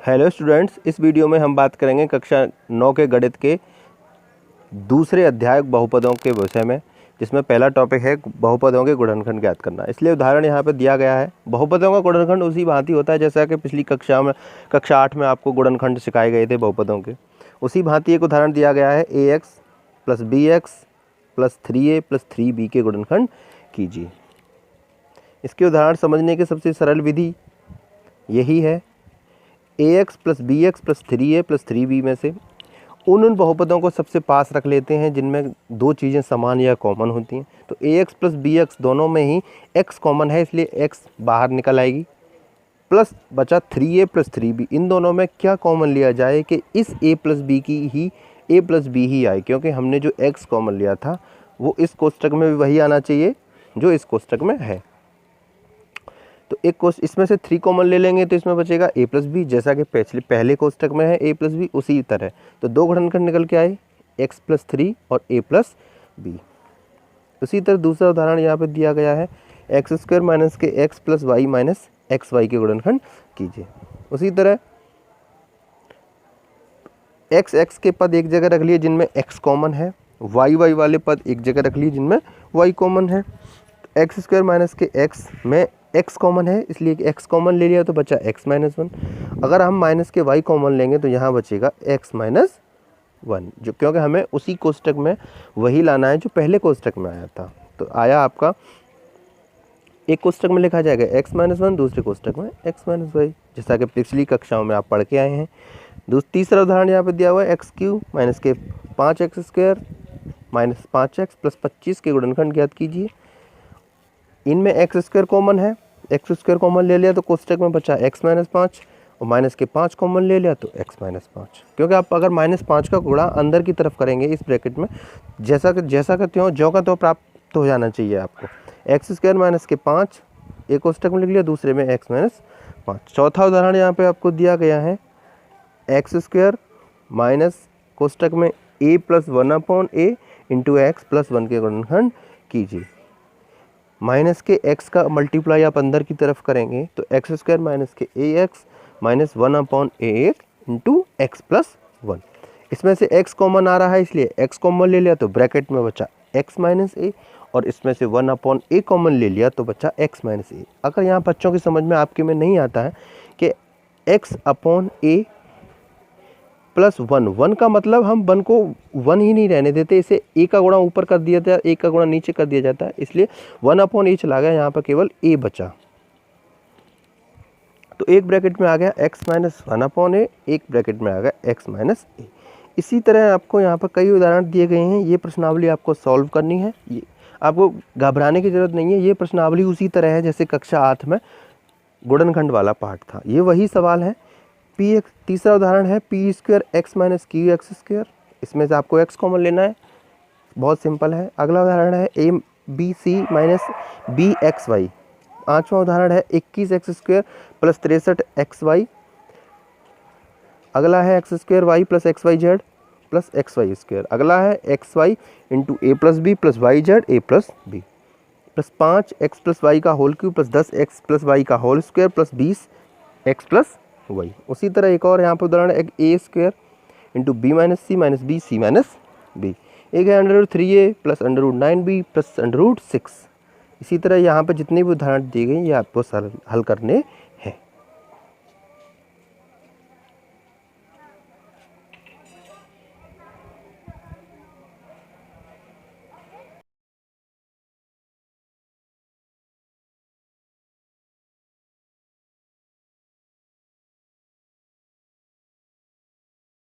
Hello students, इस video में हम बात करेंगे कक्षा 9 के गणित के दूसरे अध्याय बहुपदों के विषय में, जिसमें पहला टॉपिक है बहुपदों के गुणनखंड ज्ञात करना। इसलिए उदाहरण यहाँ पे दिया गया है। बहुपदों का गुणनखंड उसी भांति होता है जैसा कि पिछली कक्षा 8 में आपको गुणनखंड सिखाए गए थे बहुपदों के। उसी भांति एक उदाहरण दिया गया है, ax + bx + 3a + 3b के गुणनखंड कीजिए। इसके उदाहरण समझने की सबसे सरल विधि यही है, ax + bx + 3a + 3b में से उन बहुपदों को सबसे पास रख लेते हैं जिनमें दो चीज़ें समान या कॉमन होती हैं। तो ax + bx दोनों में ही x कॉमन है, इसलिए x बाहर निकल आएगी, प्लस बचा 3a + 3b। इन दोनों में क्या कॉमन लिया जाए कि इस a + b की ही a + b ही आए, क्योंकि हमने जो x कॉमन लिया था वो इस कोष्टक में भी वही आना चाहिए जो इस कोष्टक में है। तो एक कोष्टक इसमें से 3 कॉमन ले लेंगे तो इसमें बचेगा a + b, जैसा कि पहले कोष्टक में है a + b, उसी तरह तो दो गुणनखंड निकल के आए, x + 3 और a + b। उसी तरह दूसरा उदाहरण यहाँ पे दिया गया है, x² - के x + y - xy के गुणनखंड कीजिए। उसी तरह x के पद एक जगह रख लिए जिनमें x कॉमन है, y वाले पद एक जगह रख लिए जिनमें y कॉमन है। x² - के x में x कॉमन है, इसलिए x कॉमन ले लिया तो बचा x - 1। अगर हम माइनस के y कॉमन लेंगे तो यहाँ बचेगा x - 1, जो क्योंकि हमें उसी कोष्टक में वही लाना है जो पहले कोष्टक में आया था। तो आया आपका, एक कोष्टक में लिखा जाएगा x - 1, दूसरे कोष्टक में x - y, जैसा कि पिछली कक्षाओं में आप पढ़ के आए हैं। तीसरा उदाहरण यहाँ पे दिया हुआ है, x³ - के 5x² - 5x + 25 के गुणनखंड ज्ञात कीजिए। इनमें x² कॉमन है, x² कॉमन ले लिया तो कोष्टक में बचा x - 5 और माइनस के 5 कॉमन ले लिया तो x - 5। क्योंकि आप अगर -5 का गुणा अंदर की तरफ करेंगे इस ब्रैकेट में, जैसा कि त्यों ज्यों का त्यों प्राप्त हो जाना चाहिए आपको। x² - के 5 एक कोष्टक में लिख लिया, दूसरे में x - 5। चौथा उदाहरण यहाँ पे आपको दिया गया है, x² माइनस कोष्टक में a + 1/a × x + 1 के गुणनखंड कीजिए। माइनस के x का मल्टीप्लाई आप अंदर की तरफ करेंगे तो x² - के ax - 1/a × x + 1। इसमें से x कॉमन आ रहा है, इसलिए x कॉमन ले लिया तो ब्रैकेट में बचा x - a, और इसमें से 1/a कॉमन ले लिया तो बचा x - a। अगर यहाँ बच्चों की समझ में आपके में नहीं आता है कि x/a + 1 का मतलब हम 1 को 1 ही नहीं रहने देते, इसे a का गुणा ऊपर कर दिया जाता है, a का गुणा नीचे कर दिया जाता है, इसलिए 1/a चला गया, यहाँ पर केवल a बचा। तो एक ब्रैकेट में आ गया x - 1/a, एक ब्रैकेट में आ गया x - a। इसी तरह आपको यहाँ पर कई उदाहरण दिए गए हैं। ये प्रश्नावली आपको सॉल्व करनी है, ये आपको घबराने की जरूरत नहीं है। ये प्रश्नावली उसी तरह है जैसे कक्षा 8 में गुणनखंड वाला पार्ट था, ये वही सवाल है। तीसरा उदाहरण है p² x - qx²। इसमें से आपको x कॉमन लेना है, बहुत सिंपल है। अगला उदाहरण है abc - bxy। पांचवा उदाहरण है 21x² + 63xy। अगला है x² y + xyz + xy²। अगला है xy × a + b + yz a + b + 5x + y का होल क्यूब + 10x + y का होल स्क्वायर + 20x + y। उसी तरह एक और यहाँ पर उदाहरण है a² × b - c - bc - b। एक है √3a + √9b + √6। इसी तरह यहाँ पर जितने भी उदाहरण दिए गए ये आपको हल करने